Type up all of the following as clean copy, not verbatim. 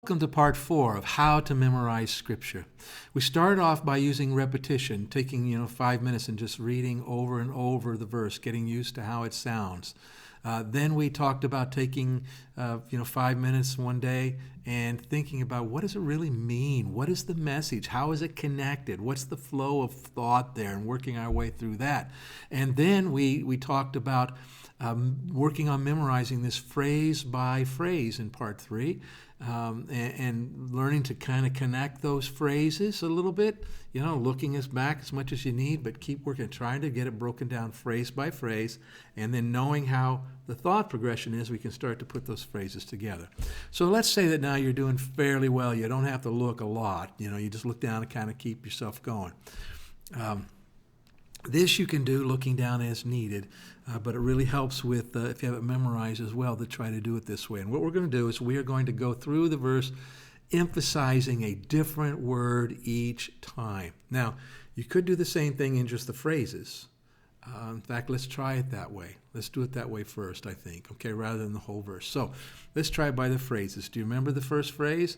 Welcome to part 4 of how to memorize Scripture. We started off by using repetition, taking 5 minutes and just reading over and over the verse, getting used to how it sounds. Then we talked about taking 5 minutes one day and thinking about what does it really mean? What is the message? How is it connected? What's the flow of thought there? And working our way through that. And then we talked about working on memorizing this phrase by phrase in part 3. And learning to kind of connect those phrases a little bit, looking back as much as you need, but keep working, trying to get it broken down phrase by phrase, and then knowing how the thought progression is, we can start to put those phrases together. So let's say that now you're doing fairly well. You don't have to look a lot. You just look down and kind of keep yourself going. This you can do looking down as needed, but it really helps with, if you have it memorized as well, to try to do it this way. And what we're going to do is we are going to go through the verse emphasizing a different word each time. Now, you could do the same thing in just the phrases. In fact, let's try it that way. Let's do it that way first, I think, okay, rather than the whole verse. So let's try it by the phrases. Do you remember the first phrase?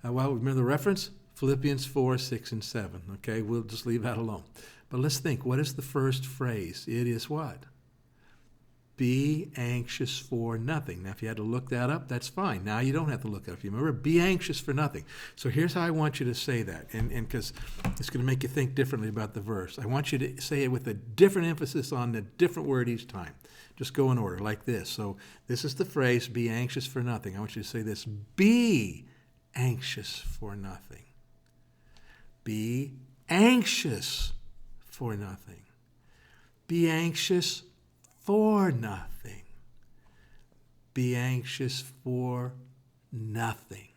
Remember the reference? Philippians 4, 6, and 7. Okay, we'll just leave that alone. But let's think, what is the first phrase? It is what? Be anxious for nothing. Now, if you had to look that up, that's fine. Now you don't have to look it up. You remember, be anxious for nothing. So here's how I want you to say that, and because it's going to make you think differently about the verse. I want you to say it with a different emphasis on a different word each time. Just go in order like this. So this is the phrase, be anxious for nothing. I want you to say this, be anxious for nothing. Be anxious for nothing. Be anxious for nothing. Be anxious for nothing.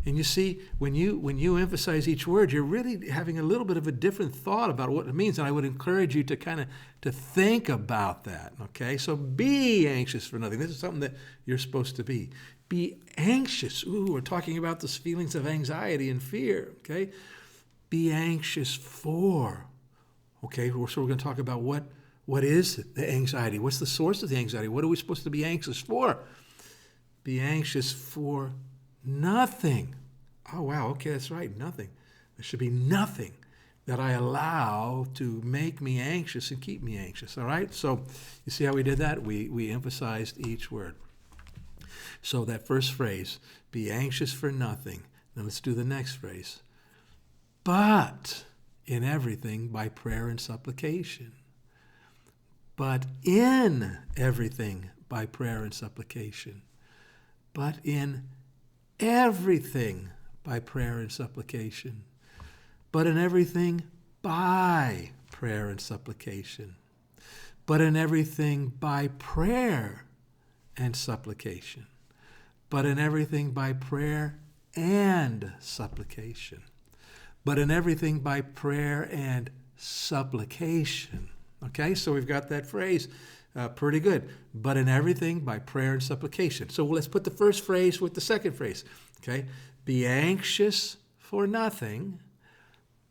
And you see, when you emphasize each word, you're really having a little bit of a different thought about what it means, and I would encourage you to to think about that, okay? So be anxious for nothing. This is something that you're supposed to be. Be anxious. Ooh, we're talking about those feelings of anxiety and fear, okay? Be anxious for. Okay, so we're going to talk about what is the anxiety? What's the source of the anxiety? What are we supposed to be anxious for? Be anxious for nothing. Oh, wow, okay, that's right, nothing. There should be nothing that I allow to make me anxious and keep me anxious, all right? So you see how we did that? We emphasized each word. So that first phrase, be anxious for nothing. Now let's do the next phrase. But in everything by prayer and supplication. But in everything by prayer and supplication. But in everything by prayer and supplication. But in everything by prayer and supplication. But in everything by prayer and supplication. But in everything by prayer and supplication. But in everything by prayer and supplication. Okay, so we've got that phrase pretty good. But in everything by prayer and supplication. So let's put the first phrase with the second phrase. Okay, be anxious for nothing,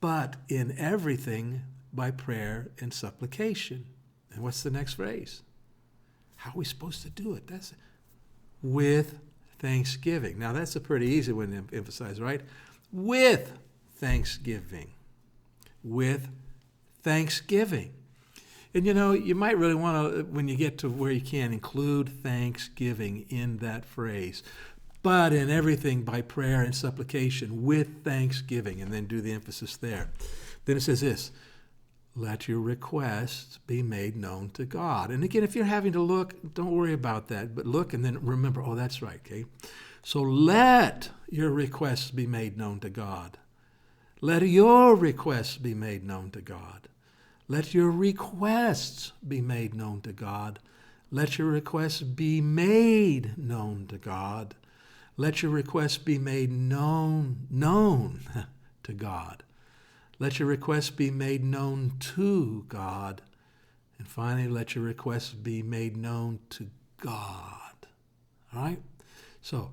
but in everything by prayer and supplication. And what's the next phrase? How are we supposed to do it? That's with thanksgiving. Now that's a pretty easy one to emphasize, right? With thanksgiving. With thanksgiving. And you might really want to, when you get to where you can, include thanksgiving in that phrase. But in everything by prayer and supplication with thanksgiving, and then do the emphasis there. Then it says this, let your requests be made known to God. And again, if you're having to look, don't worry about that, but look and then remember, oh, that's right, okay? So let your requests be made known to God. Let your requests be made known to God. Let your requests be made known to God. Let your requests be made known to God. Let your requests be made known to God. Let your requests be made known to God. And finally, let your requests be made known to God. All right? So,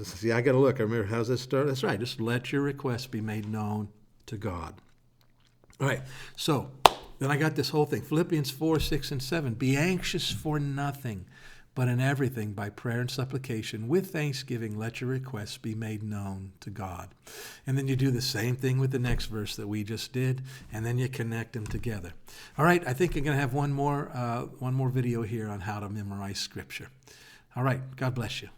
see, I got to look. I remember, how's this start? That's right. Just let your requests be made known to God. All right. So then I got this whole thing. Philippians 4, 6, and 7. Be anxious for nothing, but in everything by prayer and supplication with thanksgiving let your requests be made known to God. And then you do the same thing with the next verse that we just did, and then you connect them together. All right, I think I'm going to have one more video here on how to memorize Scripture. All right, God bless you.